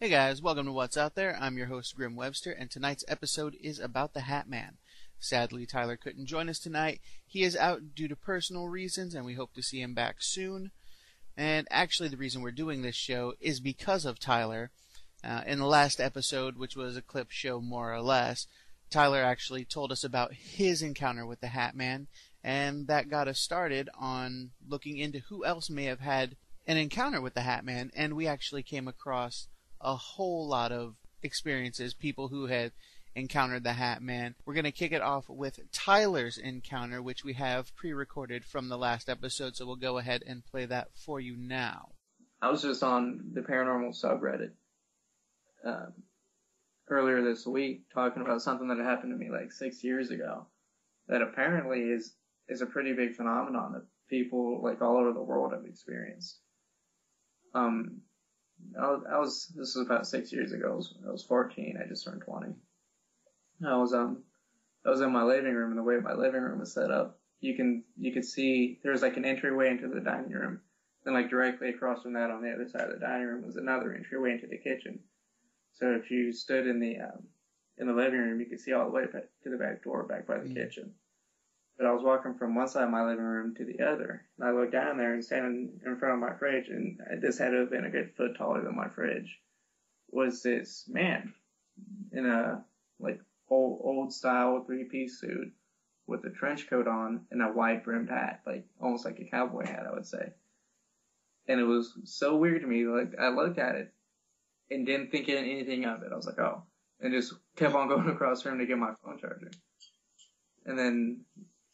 Hey guys, welcome to What's Out There. I'm your host Grim Webster, and tonight's episode is about the Hat Man. Sadly, Tyler couldn't join us tonight. He is out due to personal reasons, and we hope to see him back soon. And actually, the reason we're doing this show is because of Tyler. In the last episode, which was a clip show more or less, Tyler actually told us about his encounter with the Hat Man, and that got us started on looking into who else may have had an encounter with the Hat Man, and we actually came across a whole lot of experiences, people who had encountered the Hat Man. We're going to kick it off with Tyler's encounter, which we have pre-recorded from the last episode, so we'll go ahead and play that for you now. I was just on the paranormal subreddit earlier this week talking about something that happened to me like 6 years ago that apparently is a pretty big phenomenon that people like all over the world have experienced. This was about 6 years ago. I was 14. I just turned 20. I was in my living room, and the way my living room is set up, you could see there's like an entryway into the dining room, and like directly across from that on the other side of the dining room was another entryway into the kitchen. So if you stood in the living room, you could see all the way back to the back door, back by the kitchen. But I was walking from one side of my living room to the other, and I looked down there and standing in front of my fridge, and this had to have been a good foot taller than my fridge, was this man in a like old style 3-piece suit with a trench coat on and a wide brimmed hat, like almost like a cowboy hat, I would say. And it was so weird to me. Like I looked at it and didn't think anything of it. I was like, oh, and just kept on going across the room to get my phone charger. And then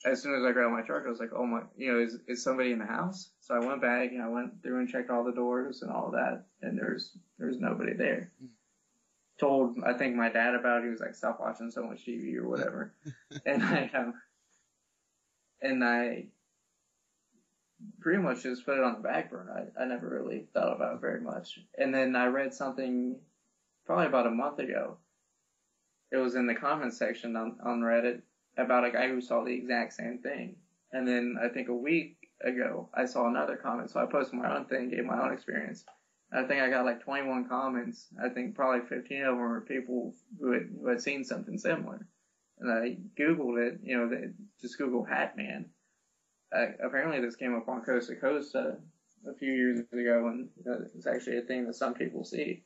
as soon as I grabbed my charger, I was like, oh my, is somebody in the house? So I went back and I went through and checked all the doors and all of that, and there's nobody there. Told, I think, my dad about it. He was like, stop watching so much TV or whatever. and I pretty much just put it on the back burner. I never really thought about it very much. And then I read something probably about a month ago. It was in the comments section on Reddit about a guy who saw the exact same thing. And then I think a week ago, I saw another comment. So I posted my own thing, gave my own experience. I think I got like 21 comments. I think probably 15 of them were people who had seen something similar. And I Googled it, just Google Hat Man. Apparently this came up on Coast to Coast a few years ago, and it's actually a thing that some people see.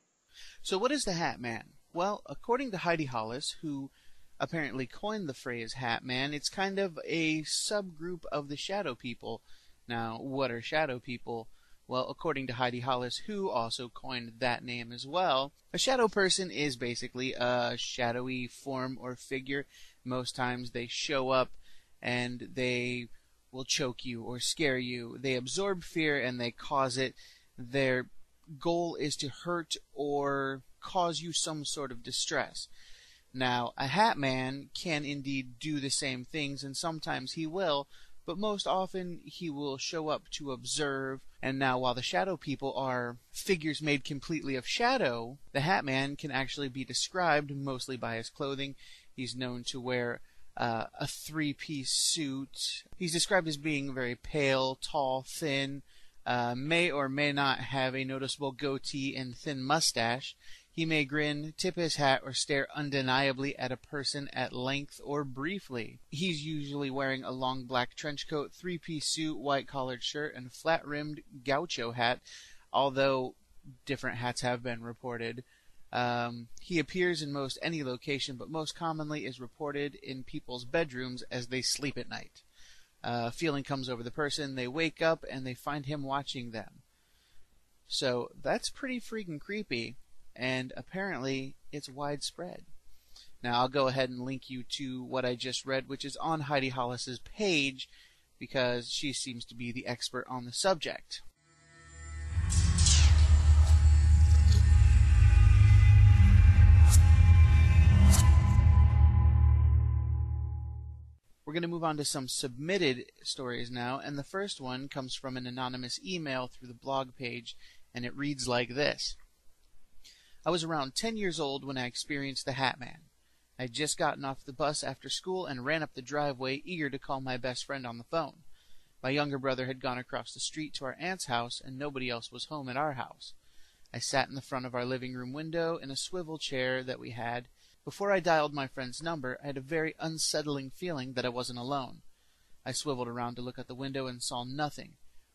So what is the Hat Man? Well, according to Heidi Hollis, who apparently coined the phrase Hat Man, it's kind of a subgroup of the shadow people. Now, what are shadow people? Well, according to Heidi Hollis, who also coined that name as well, a shadow person is basically a shadowy form or figure. Most times they show up and they will choke you or scare you. They absorb fear and they cause it. Their goal is to hurt or cause you some sort of distress. Now, a Hat Man can indeed do the same things, and sometimes he will, but most often he will show up to observe. And now, while the shadow people are figures made completely of shadow, the Hat Man can actually be described mostly by his clothing. He's known to wear a 3-piece suit. He's described as being very pale, tall, thin, may or may not have a noticeable goatee and thin mustache. He may grin, tip his hat, or stare undeniably at a person at length or briefly. He's usually wearing a long black trench coat, 3-piece suit, white collared shirt, and flat-rimmed gaucho hat, although different hats have been reported. He appears in most any location, but most commonly is reported in people's bedrooms as they sleep at night. A feeling comes over the person, they wake up, and they find him watching them. So that's pretty freaking creepy. And apparently it's widespread. Now I'll go ahead and link you to what I just read, which is on Heidi Hollis's page, because she seems to be the expert on the subject. We're going to move on to some submitted stories now, and the first one comes from an anonymous email through the blog page, and it reads like this. I was around 10 years old when I experienced the Hat Man. I had just gotten off the bus after school and ran up the driveway, eager to call my best friend on the phone. My younger brother had gone across the street to our aunt's house, and nobody else was home at our house. I sat in the front of our living room window in a swivel chair that we had. Before I dialed my friend's number, I had a very unsettling feeling that I wasn't alone. I swiveled around to look at the window and saw nothing.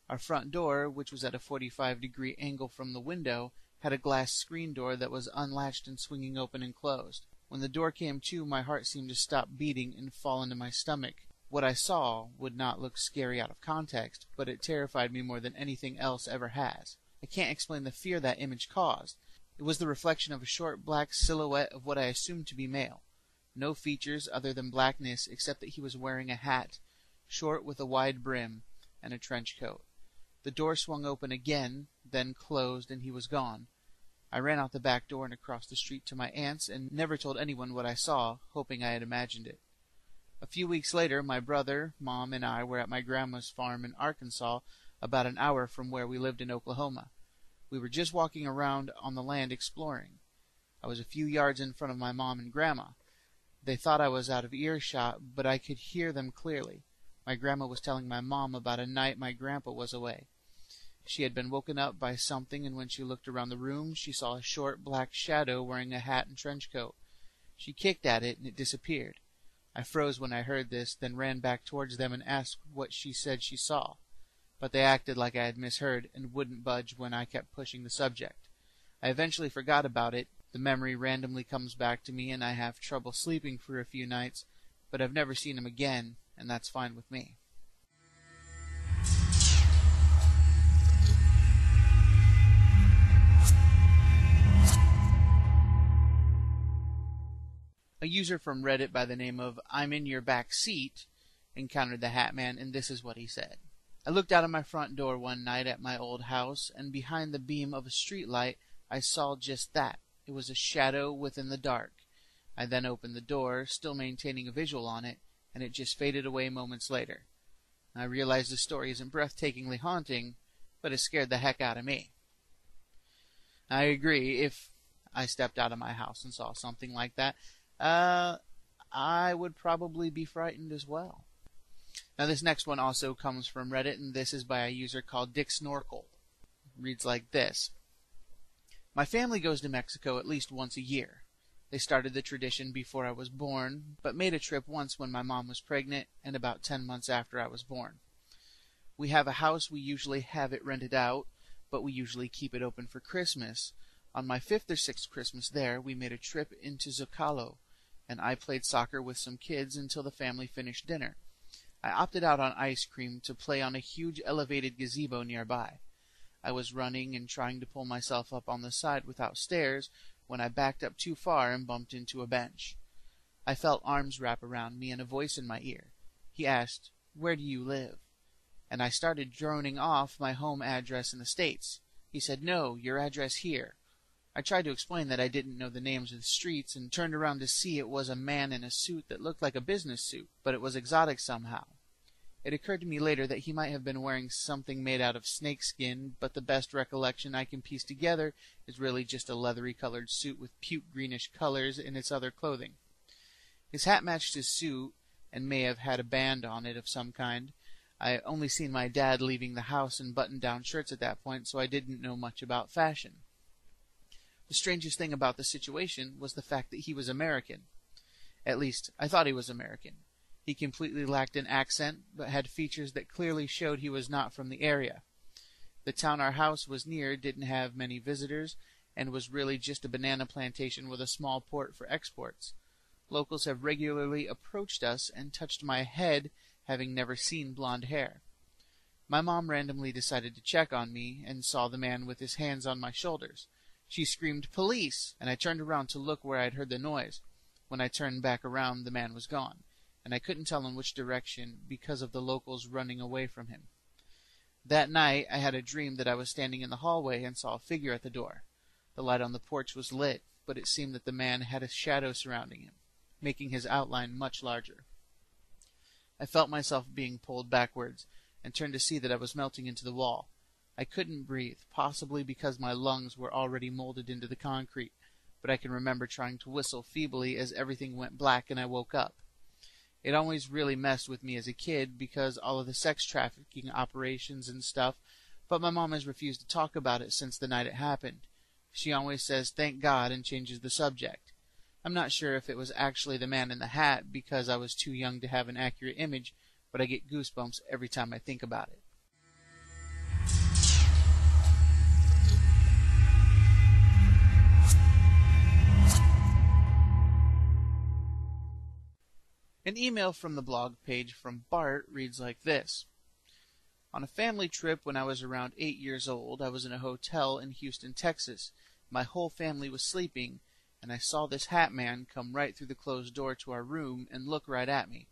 Our front door, which was at a 45-degree angle from the window, had a glass screen door that was unlatched and swinging open and closed. When the door came to, my heart seemed to stop beating and fall into my stomach. What I saw would not look scary out of context, but it terrified me more than anything else ever has. I can't explain the fear that image caused. It was the reflection of a short black silhouette of what I assumed to be male. No features other than blackness, except that he was wearing a hat, short with a wide brim, and a trench coat. The door swung open again, then closed, and he was gone. I ran out the back door and across the street to my aunt's and never told anyone what I saw, hoping I had imagined it. A few weeks later, my brother, Mom, and I were at my grandma's farm in Arkansas, about an hour from where we lived in Oklahoma. We were just walking around on the land exploring. I was a few yards in front of my mom and grandma. They thought I was out of earshot, but I could hear them clearly. My grandma was telling my mom about a night my grandpa was away. She had been woken up by something, and when she looked around the room, she saw a short black shadow wearing a hat and trench coat. She kicked at it, and it disappeared. I froze when I heard this, then ran back towards them and asked what she said she saw. But they acted like I had misheard and wouldn't budge when I kept pushing the subject. I eventually forgot about it. The memory randomly comes back to me, and I have trouble sleeping for a few nights, but I've never seen him again, and that's fine with me. A user from Reddit by the name of I'm in your back seat encountered the Hat Man, and this is what he said. I looked out of my front door one night at my old house, and behind the beam of a street light I saw just that. It was a shadow within the dark. I then opened the door, still maintaining a visual on it, and it just faded away moments later. I realized the story isn't breathtakingly haunting, but it scared the heck out of me. I agree, if I stepped out of my house and saw something like that, I would probably be frightened as well. Now this next one also comes from Reddit, and this is by a user called Dick Snorkel. It reads like this. My family goes to Mexico at least once a year. They started the tradition before I was born, but made a trip once when my mom was pregnant and about 10 months after I was born. We have a house. We usually have it rented out, but we usually keep it open for Christmas. On my 5th or 6th Christmas there, we made a trip into Zocalo, and I played soccer with some kids until the family finished dinner. I opted out on ice cream to play on a huge elevated gazebo nearby. I was running and trying to pull myself up on the side without stairs when I backed up too far and bumped into a bench. I felt arms wrap around me and a voice in my ear. He asked, "Where do you live?" And I started droning off my home address in the States. He said, "No, your address here." I tried to explain that I didn't know the names of the streets and turned around to see it was a man in a suit that looked like a business suit, but it was exotic somehow. It occurred to me later that he might have been wearing something made out of snakeskin, but the best recollection I can piece together is really just a leathery colored suit with puke greenish colors in its other clothing. His hat matched his suit and may have had a band on it of some kind. I only seen my dad leaving the house in button-down shirts at that point, so I didn't know much about fashion. The strangest thing about the situation was the fact that he was American. At least, I thought he was American. He completely lacked an accent, but had features that clearly showed he was not from the area. The town our house was near didn't have many visitors, and was really just a banana plantation with a small port for exports. Locals have regularly approached us and touched my head, having never seen blonde hair. My mom randomly decided to check on me, and saw the man with his hands on my shoulders. She screamed, "Police!" and I turned around to look where I'd heard the noise. When I turned back around, the man was gone, and I couldn't tell in which direction because of the locals running away from him. That night, I had a dream that I was standing in the hallway and saw a figure at the door. The light on the porch was lit, but it seemed that the man had a shadow surrounding him, making his outline much larger. I felt myself being pulled backwards, and turned to see that I was melting into the wall. I couldn't breathe, possibly because my lungs were already molded into the concrete, but I can remember trying to whistle feebly as everything went black and I woke up. It always really messed with me as a kid because all of the sex trafficking operations and stuff, but my mom has refused to talk about it since the night it happened. She always says thank God and changes the subject. I'm not sure if it was actually the man in the hat because I was too young to have an accurate image, but I get goosebumps every time I think about it. An email from the blog page from Bart reads like this. On a family trip when I was around 8 years old, I was in a hotel in Houston, Texas. My whole family was sleeping, and I saw this hat man come right through the closed door to our room and look right at me.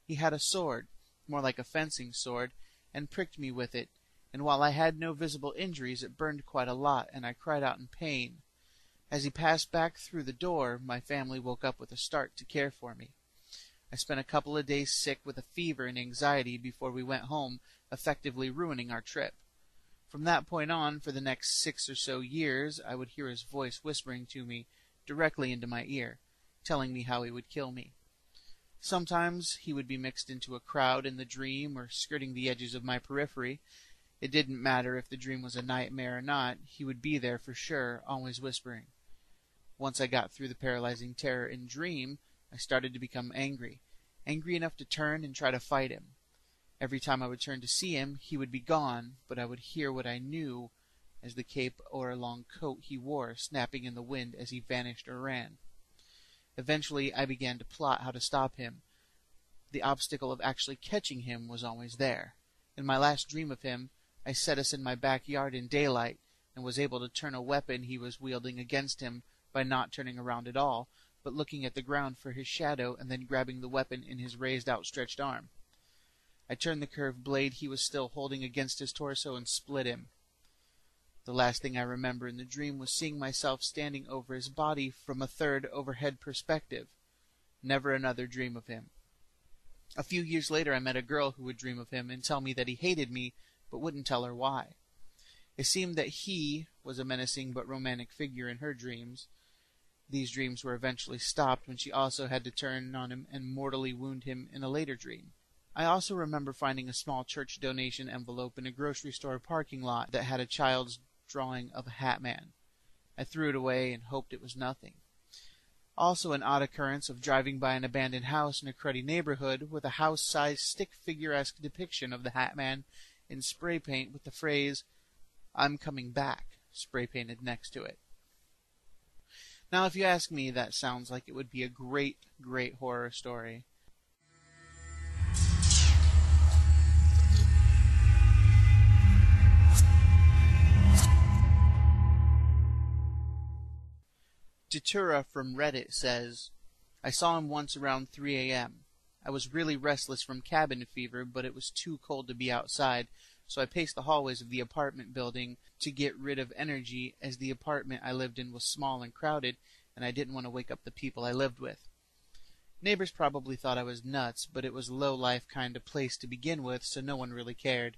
He had a sword, more like a fencing sword, and pricked me with it, and while I had no visible injuries, it burned quite a lot, and I cried out in pain. As he passed back through the door, my family woke up with a start to care for me. I spent a couple of days sick with a fever and anxiety before we went home, effectively ruining our trip. From that point on, for the next 6 or so years, I would hear his voice whispering to me directly into my ear, telling me how he would kill me. Sometimes he would be mixed into a crowd in the dream or skirting the edges of my periphery. It didn't matter if the dream was a nightmare or not, he would be there for sure, always whispering. Once I got through the paralyzing terror in dream, I started to become angry enough to turn and try to fight him. Every time I would turn to see him, he would be gone, but I would hear what I knew as the cape or long coat he wore snapping in the wind as he vanished or ran. Eventually, I began to plot how to stop him. The obstacle of actually catching him was always there. In my last dream of him, I set us in my backyard in daylight and was able to turn a weapon he was wielding against him by not turning around at all, but looking at the ground for his shadow and then grabbing the weapon in his raised outstretched arm. I turned the curved blade he was still holding against his torso and split him. The last thing I remember in the dream was seeing myself standing over his body from a third overhead perspective. Never another dream of him. A few years later I met a girl who would dream of him and tell me that he hated me, but wouldn't tell her why. It seemed that he was a menacing but romantic figure in her dreams. These dreams were eventually stopped when she also had to turn on him and mortally wound him in a later dream. I also remember finding a small church donation envelope in a grocery store parking lot that had a child's drawing of a hat man. I threw it away and hoped it was nothing. Also an odd occurrence of driving by an abandoned house in a cruddy neighborhood with a house-sized stick figure-esque depiction of the hat man in spray paint with the phrase, "I'm coming back," spray painted next to it. Now, if you ask me, that sounds like it would be a great, great horror story. Datura from Reddit says, I saw him once around 3 a.m. I was really restless from cabin fever, but it was too cold to be outside, so I paced the hallways of the apartment building to get rid of energy, as the apartment I lived in was small and crowded, and I didn't want to wake up the people I lived with. Neighbors probably thought I was nuts, but it was a low-life kind of place to begin with, so no one really cared.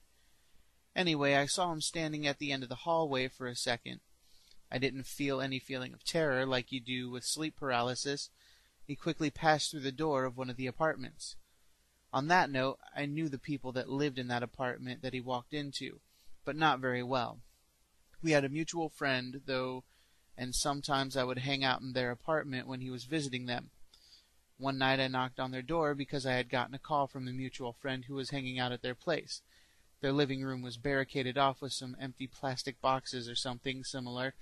Anyway, I saw him standing at the end of the hallway for a second. I didn't feel any feeling of terror like you do with sleep paralysis. He quickly passed through the door of one of the apartments. On that note, I knew the people that lived in that apartment that he walked into, but not very well. We had a mutual friend, though, and sometimes I would hang out in their apartment when he was visiting them. One night I knocked on their door because I had gotten a call from a mutual friend who was hanging out at their place. Their living room was barricaded off with some empty plastic boxes or something similar,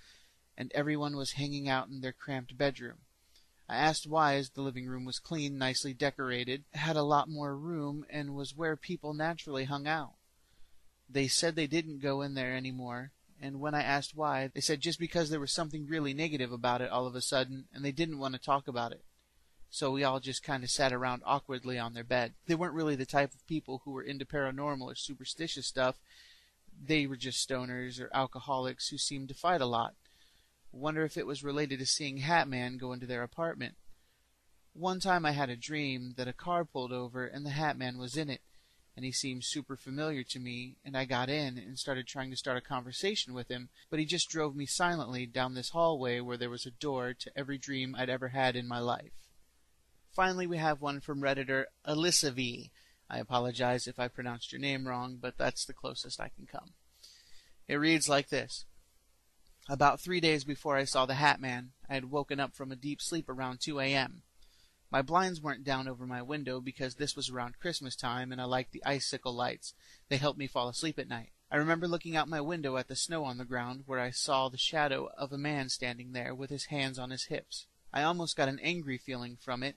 and everyone was hanging out in their cramped bedroom. I asked why, as the living room was clean, nicely decorated, had a lot more room, and was where people naturally hung out. They said they didn't go in there anymore, and when I asked why, they said just because there was something really negative about it all of a sudden, and they didn't want to talk about it. So we all just kind of sat around awkwardly on their bed. They weren't really the type of people who were into paranormal or superstitious stuff. They were just stoners or alcoholics who seemed to fight a lot. Wonder if it was related to seeing Hat Man go into their apartment. One time I had a dream that a car pulled over and the Hat Man was in it, and he seemed super familiar to me, and I got in and started trying to start a conversation with him, but he just drove me silently down this hallway where there was a door to every dream I'd ever had in my life. Finally, we have one from Redditor Alyssa V. I apologize if I pronounced your name wrong, but that's the closest I can come. It reads like this. About 3 days before I saw the Hat Man, I had woken up from a deep sleep around 2 a.m. My blinds weren't down over my window because this was around Christmas time and I liked the icicle lights. They helped me fall asleep at night. I remember looking out my window at the snow on the ground where I saw the shadow of a man standing there with his hands on his hips. I almost got an angry feeling from it.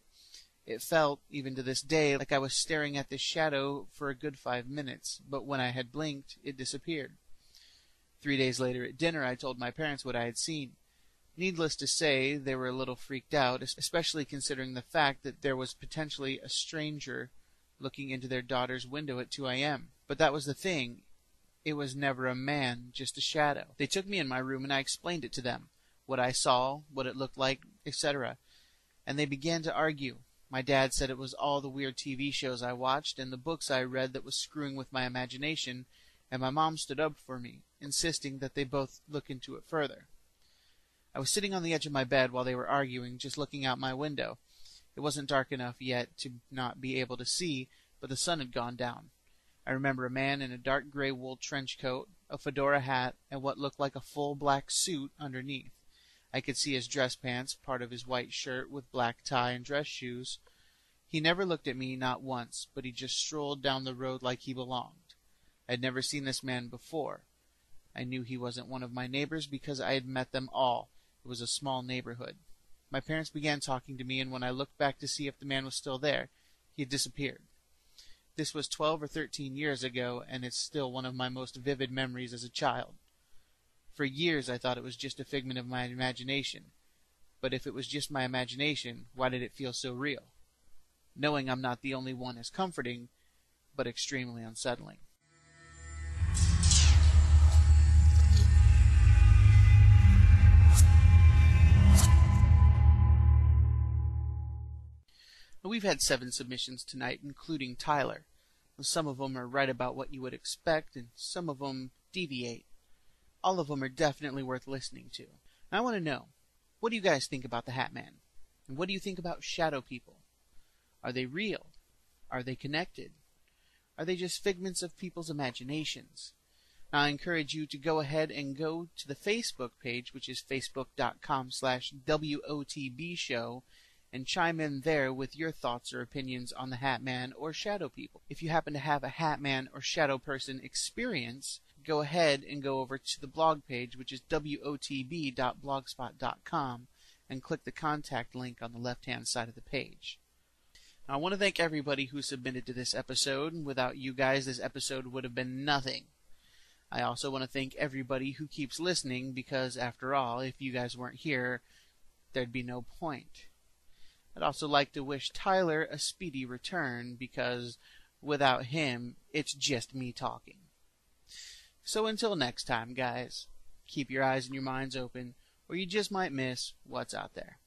It felt, even to this day, like I was staring at this shadow for a good 5 minutes, but when I had blinked, it disappeared. 3 days later at dinner, I told my parents what I had seen. Needless to say, they were a little freaked out, especially considering the fact that there was potentially a stranger looking into their daughter's window at 2 a.m. But that was the thing. It was never a man, just a shadow. They took me in my room and I explained it to them, what I saw, what it looked like, etc. And they began to argue. My dad said it was all the weird TV shows I watched and the books I read that was screwing with my imagination, and my mom stood up for me, insisting that they both look into it further. I was sitting on the edge of my bed while they were arguing, just looking out my window. It wasn't dark enough yet to not be able to see, but the sun had gone down. I remember a man in a dark gray wool trench coat, a fedora hat, and what looked like a full black suit underneath. I could see his dress pants, part of his white shirt with black tie and dress shoes. He never looked at me, not once, but he just strolled down the road like he belonged. I had never seen this man before. I knew he wasn't one of my neighbors because I had met them all. It was a small neighborhood. My parents began talking to me, and when I looked back to see if the man was still there, he had disappeared. This was 12 or 13 years ago, and it's still one of my most vivid memories as a child. For years I thought it was just a figment of my imagination. But if it was just my imagination, why did it feel so real? Knowing I'm not the only one is comforting, but extremely unsettling. We've had 7 submissions tonight, including Tyler. Some of them are right about what you would expect, and some of them deviate. All of them are definitely worth listening to. I want to know, what do you guys think about the Hat Man? And what do you think about shadow people? Are they real? Are they connected? Are they just figments of people's imaginations? Now, I encourage you to go ahead and go to the Facebook page, which is facebook.com/WOTB show, and chime in there with your thoughts or opinions on the Hat Man or shadow people. If you happen to have a Hat Man or shadow person experience, go ahead and go over to the blog page, which is wotb.blogspot.com, and click the contact link on the left-hand side of the page. Now, I want to thank everybody who submitted to this episode. Without you guys, this episode would have been nothing. I also want to thank everybody who keeps listening, because after all, if you guys weren't here, there'd be no point. I'd also like to wish Tyler a speedy return, because without him, it's just me talking. So until next time, guys, keep your eyes and your minds open, or you just might miss what's out there.